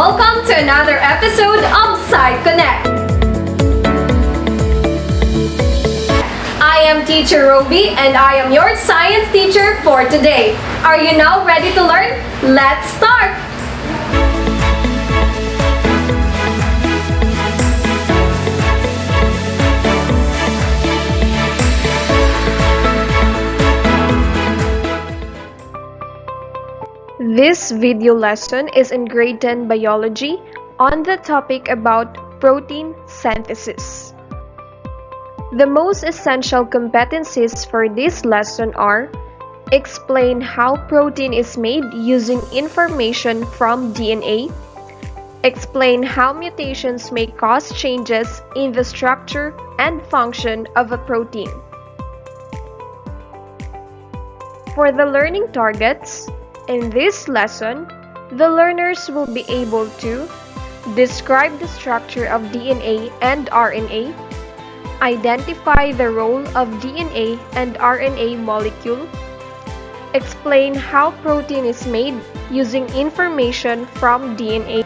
welcome to another episode of Sci-Connect. I am Teacher Roby and I am your science teacher for today. Are you now ready to learn? Let's start! This video lesson is in grade 10 biology on the topic about protein synthesis. The most essential competencies for this lesson are: explain how protein is made using information from DNA, explain how mutations may cause changes in the structure and function of a protein. For the learning targets, in this lesson, the learners will be able to describe the structure of DNA and RNA, identify the role of DNA and RNA molecule, explain how protein is made using information from DNA,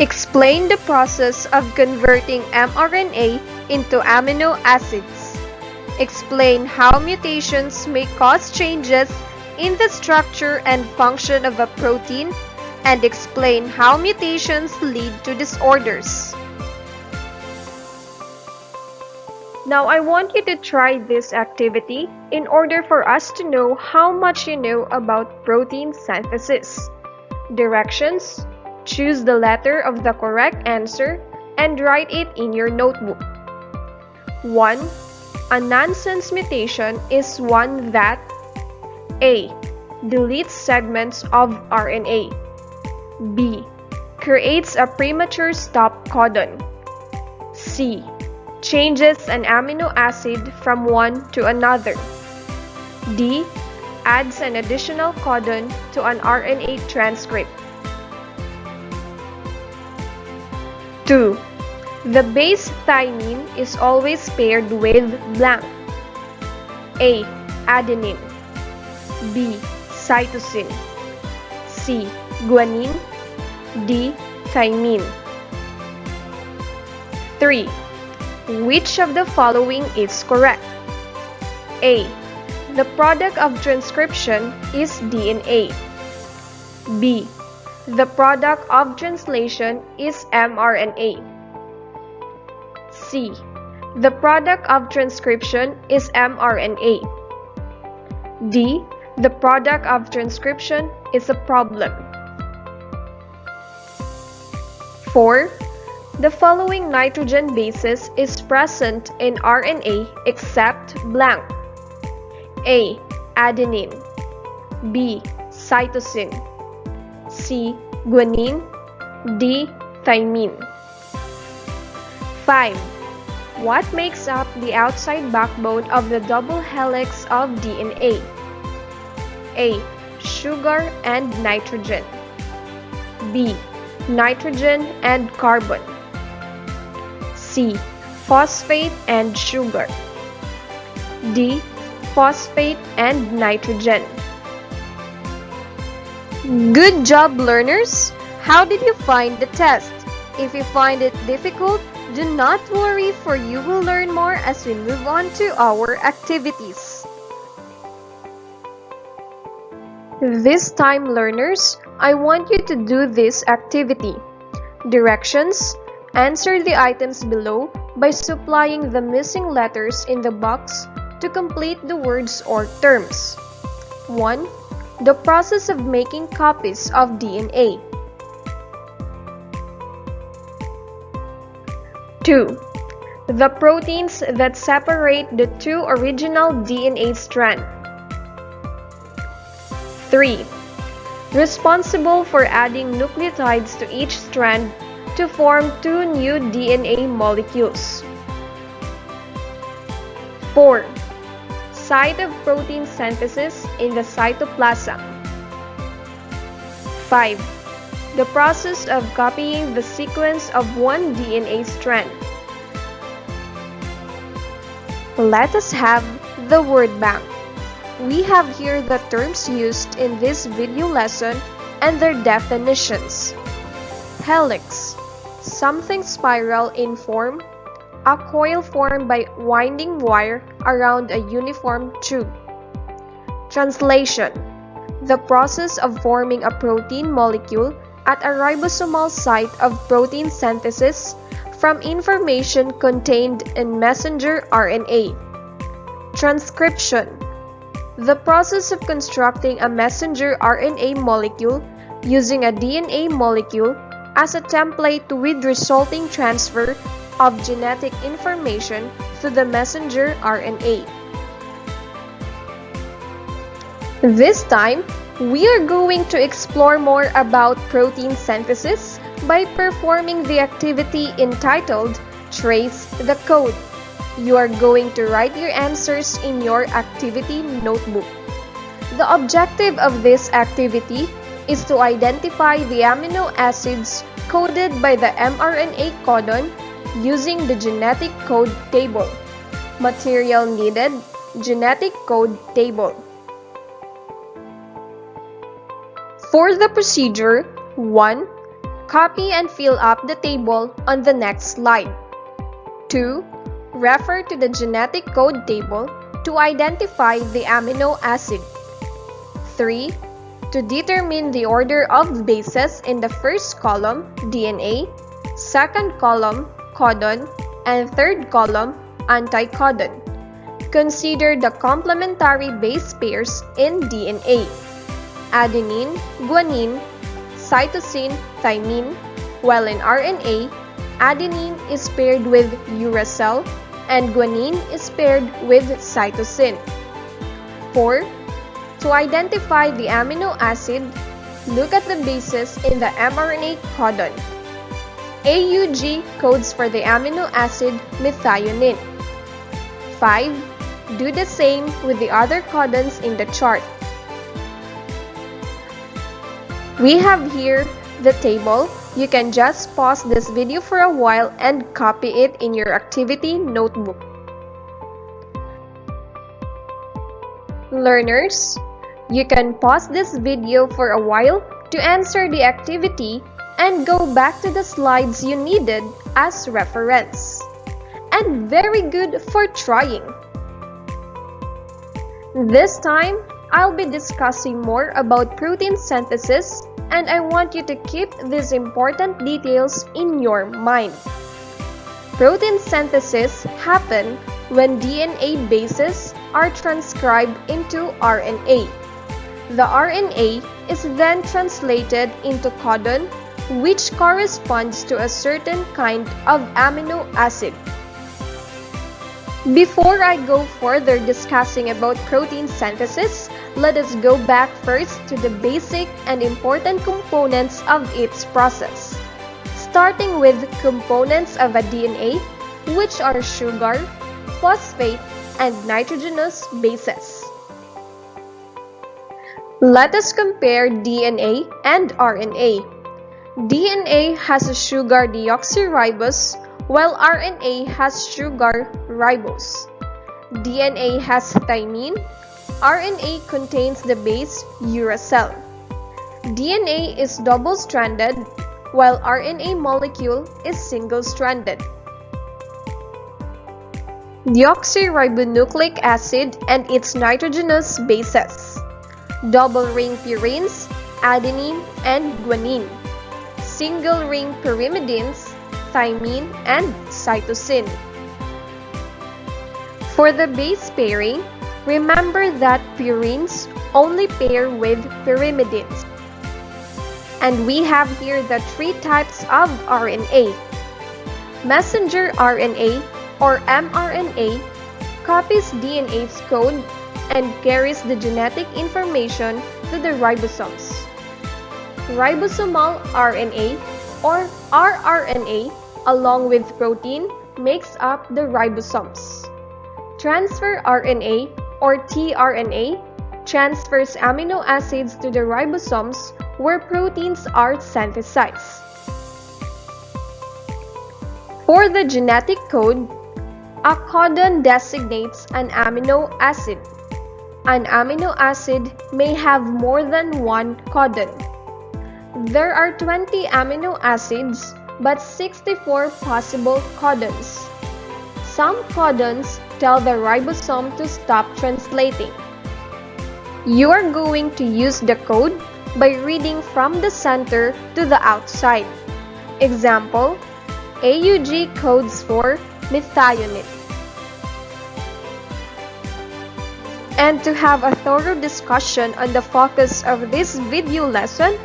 explain the process of converting mRNA into amino acids, explain how mutations may cause changes in the structure and function of a protein, and explain how mutations lead to disorders. Now I want you to try this activity in order for us to know how much you know about protein synthesis. Directions: choose the letter of the correct answer and write it in your notebook. 1. A nonsense mutation is one that A. Deletes segments of RNA. B. Creates a premature stop codon. C. Changes an amino acid from one to another. D. Adds an additional codon to an RNA transcript. 2. The base thymine is always paired with blank. A. Adenine. B. Cytosine. C. Guanine. D. Thymine. 3. Which of the following is correct? A. The product of transcription is DNA. B. The product of translation is mRNA. C. The product of transcription is mRNA. D. The product of transcription is a problem. 4. The following nitrogen bases is present in RNA except blank. A. Adenine. B. Cytosine. C. Guanine. D. Thymine. 5. What makes up the outside backbone of the double helix of DNA? A. Sugar and nitrogen. B. Nitrogen and carbon. C. Phosphate and sugar. D. Phosphate and nitrogen. Good job, learners! How did you find the test? If you find it difficult, do not worry, for you will learn more as we move on to our activities. This time, learners, I want you to do this activity. Directions: answer the items below by supplying the missing letters in the box to complete the words or terms. 1. The process of making copies of DNA. 2. The proteins that separate the two original DNA strands. 3. Responsible for adding nucleotides to each strand to form two new DNA molecules. 4. Site of protein synthesis in the cytoplasm. 5. The process of copying the sequence of one DNA strand. Let us have the word bank. We have here the terms used in this video lesson and their definitions. Helix, something spiral in form, a coil formed by winding wire around a uniform tube. Translation: the process of forming a protein molecule at a ribosomal site of protein synthesis from information contained in messenger RNA. Transcription: the process of constructing a messenger RNA molecule using a DNA molecule as a template with resulting transfer of genetic information to the messenger RNA. This time, we are going to explore more about protein synthesis by performing the activity entitled Trace the Code. You are going to write your answers in your activity notebook. The objective of this activity is to identify the amino acids coded by the mRNA codon using the genetic code table. Material needed: genetic code table. For the procedure, 1. Copy and fill up the table on the next slide. 2. Refer to the genetic code table to identify the amino acid. 3. To determine the order of bases in the first column, DNA, second column, codon, and third column, anticodon. Consider the complementary base pairs in DNA: adenine, guanine, cytosine, thymine, while in RNA, adenine is paired with uracil and guanine is paired with cytosine. 4. To identify the amino acid, look at the bases in the mRNA codon. AUG codes for the amino acid methionine. 5. Do the same with the other codons in the chart. We have here the table. You can just pause this video for a while and copy it in your activity notebook. Learners, you can pause this video for a while to answer the activity and go back to the slides you needed as reference. And very good for trying. This time, I'll be discussing more about protein synthesis, and I want you to keep these important details in your mind. Protein synthesis happens when DNA bases are transcribed into RNA. The RNA is then translated into codon, which corresponds to a certain kind of amino acid. Before I go further discussing about protein synthesis, let us go back first to the basic and important components of its process, starting with components of a DNA, which are sugar, phosphate, and nitrogenous bases. Let us compare DNA and RNA. DNA has a sugar deoxyribose, while RNA has sugar ribose. DNA has thymine. RNA contains the base uracil. DNA is double-stranded, while RNA molecule is single-stranded. Deoxyribonucleic acid and its nitrogenous bases. Double-ring purines, adenine and guanine. Single-ring pyrimidines, thymine and cytosine. For the base pairing, remember that purines only pair with pyrimidines. And we have here the three types of RNA. Messenger RNA or mRNA copies DNA's code and carries the genetic information to the ribosomes. Ribosomal RNA or rRNA along with protein makes up the ribosomes. Transfer RNA or tRNA transfers amino acids to the ribosomes where proteins are synthesized. For the genetic code, a codon designates an amino acid. An amino acid may have more than one codon. There are 20 amino acids but 64 possible codons. Some codons tell the ribosome to stop translating. You are going to use the code by reading from the center to the outside. Example, AUG codes for methionine. And to have a thorough discussion on the focus of this video lesson,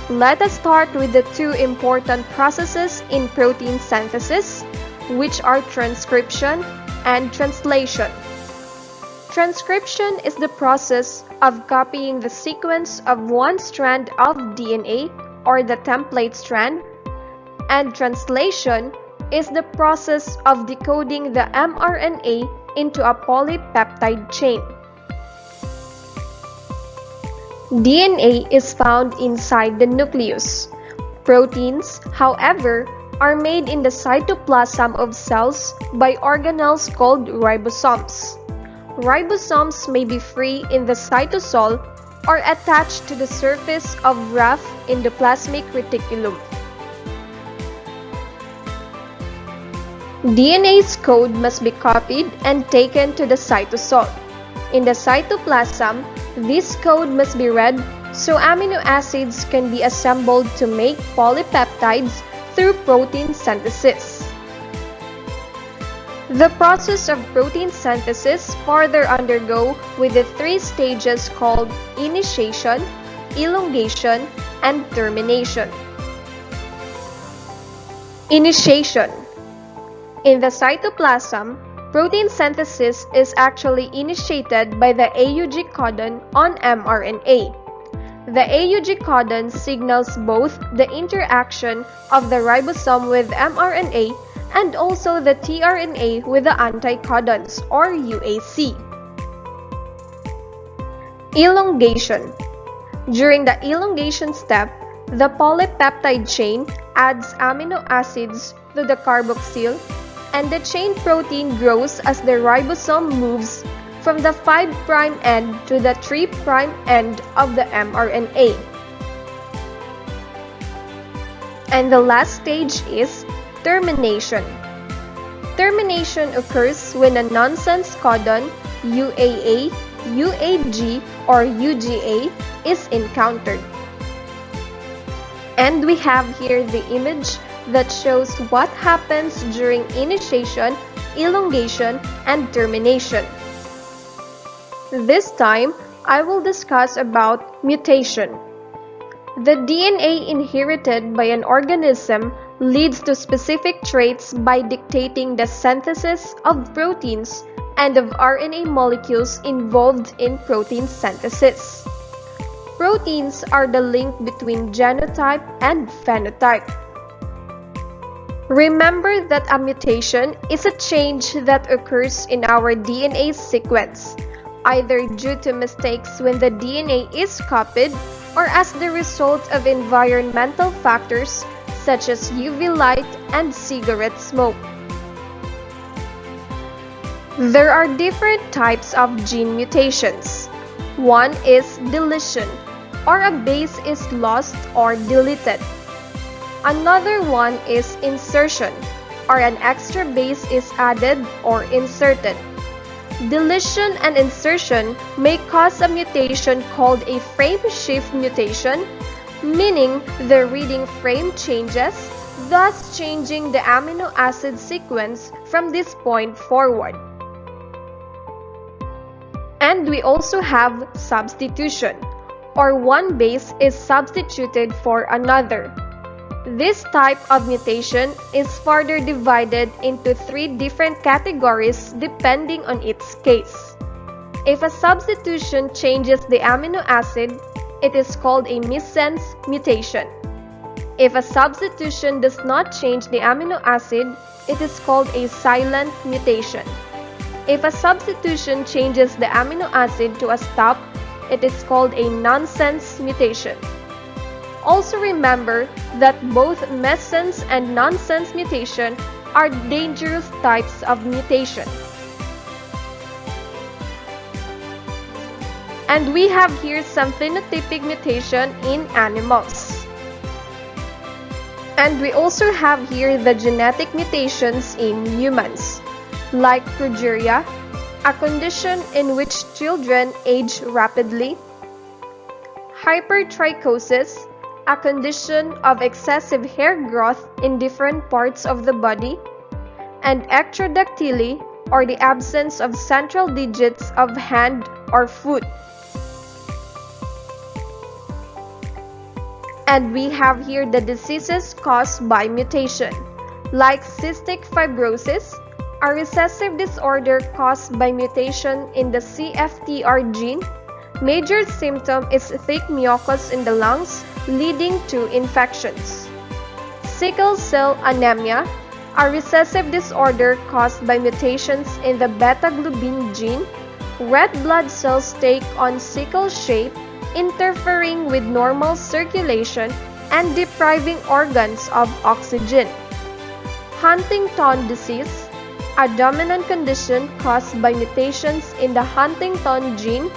let us start with the two important processes in protein synthesis, which are transcription and translation. Transcription is the process of copying the sequence of one strand of DNA or the template strand, and translation is the process of decoding the mRNA into a polypeptide chain. DNA is found inside the nucleus. Proteins, however, are made in the cytoplasm of cells by organelles called ribosomes. Ribosomes may be free in the cytosol or attached to the surface of rough endoplasmic reticulum. DNA's code must be copied and taken to the cytosol. In the cytoplasm, this code must be read so amino acids can be assembled to make polypeptides through protein synthesis. The process of protein synthesis further undergo with the three stages called initiation, elongation, and termination. Initiation. In the cytoplasm, protein synthesis is actually initiated by the AUG codon on mRNA. The AUG codon signals both the interaction of the ribosome with mRNA and also the tRNA with the anticodons or UAC. Elongation. During the elongation step, the polypeptide chain adds amino acids to the carboxyl, and the chain protein grows as the ribosome moves from the 5' end to the 3' end of the mRNA. And the last stage is termination. Termination occurs when a nonsense codon UAA, UAG, or UGA is encountered. And we have here the image that shows what happens during initiation, elongation, and termination. This time, I will discuss about mutation. The DNA inherited by an organism leads to specific traits by dictating the synthesis of proteins and of RNA molecules involved in protein synthesis. Proteins are the link between genotype and phenotype. Remember that a mutation is a change that occurs in our DNA sequence, either due to mistakes when the DNA is copied or as the result of environmental factors such as UV light and cigarette smoke. There are different types of gene mutations. One is deletion, or a base is lost or deleted. Another one is insertion, or an extra base is added or inserted. Deletion and insertion may cause a mutation called a frame shift mutation, meaning the reading frame changes, thus changing the amino acid sequence from this point forward. And we also have substitution, or one base is substituted for another. This type of mutation is further divided into three different categories depending on its case. If a substitution changes the amino acid, it is called a missense mutation. If a substitution does not change the amino acid, it is called a silent mutation. If a substitution changes the amino acid to a stop, it is called a nonsense mutation. Also remember that both missense and nonsense mutation are dangerous types of mutation. And we have here some phenotypic mutation in animals. And we also have here the genetic mutations in humans, like progeria, a condition in which children age rapidly, hypertrichosis, a condition of excessive hair growth in different parts of the body, and ectrodactyly, or the absence of central digits of hand or foot. And we have here the diseases caused by mutation, like cystic fibrosis, a recessive disorder caused by mutation in the CFTR gene. Major symptom is thick mucus in the lungs, leading to infections. Sickle cell anemia, a recessive disorder caused by mutations in the beta-globin gene. Red blood cells take on sickle shape, interfering with normal circulation and depriving organs of oxygen. Huntington disease, a dominant condition caused by mutations in the Huntington gene.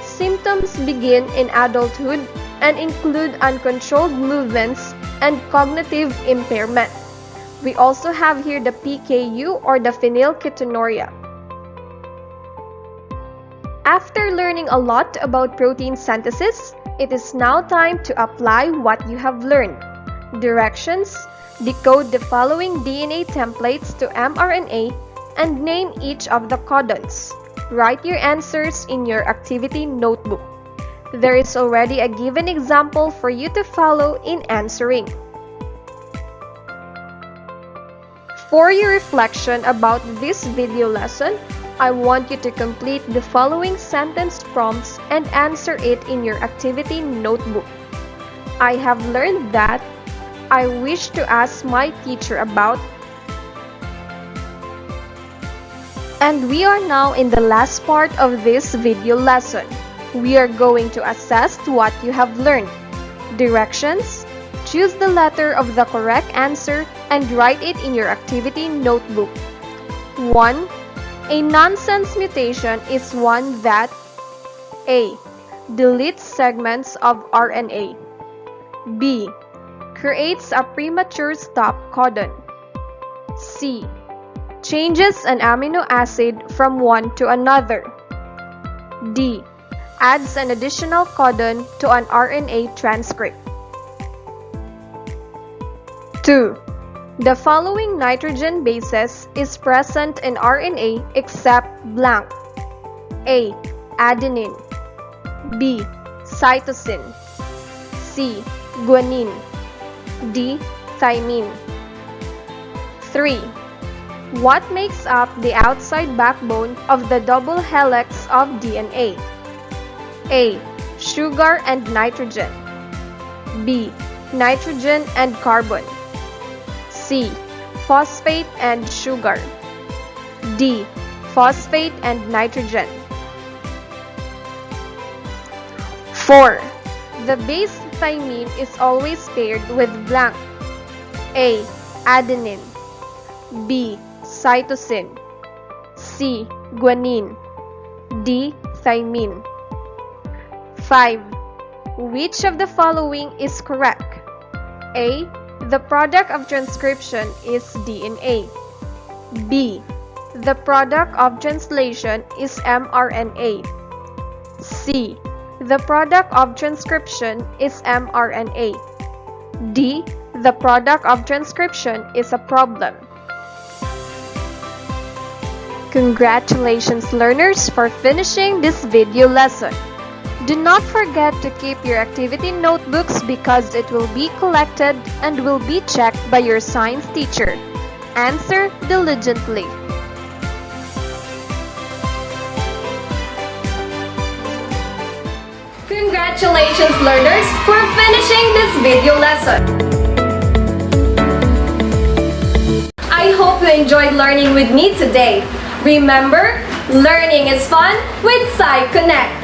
Symptoms begin in adulthood and include uncontrolled movements and cognitive impairment. We also have here the PKU, or the phenylketonuria. After learning a lot about protein synthesis, it is now time to apply what you have learned. Directions: decode the following DNA templates to mRNA and name each of the codons. Write your answers in your activity notebook. There is already a given example for you to follow in answering. For your reflection about this video lesson, I want you to complete the following sentence prompts and answer it in your activity notebook. I have learned that. I wish to ask my teacher about. And we are now in the last part of this video lesson. We are going to assess what you have learned. Directions: choose the letter of the correct answer and write it in your activity notebook. 1. A nonsense mutation is one that A. Deletes segments of RNA. B. Creates a premature stop codon. C. Changes an amino acid from one to another. D. Adds an additional codon to an RNA transcript. 2. The following nitrogen bases is present in RNA except blank. A. Adenine. B. Cytosine. C. Guanine. D. Thymine. 3. What makes up the outside backbone of the double helix of DNA? A. Sugar and nitrogen. B. Nitrogen and carbon. C. Phosphate and sugar. D. Phosphate and nitrogen. 4. The base thymine is always paired with blank. A. Adenine. B. Cytosine. C. Guanine. D. Thymine. 5. Which of the following is correct? A. The product of transcription is DNA. B. The product of translation is mRNA. C. The product of transcription is mRNA. D. The product of transcription is a problem. Congratulations, learners, for finishing this video lesson. Do not forget to keep your activity notebooks because it will be collected and will be checked by your science teacher. Answer diligently. Congratulations, learners, for finishing this video lesson. I hope you enjoyed learning with me today. Remember, learning is fun with Sci-Connect.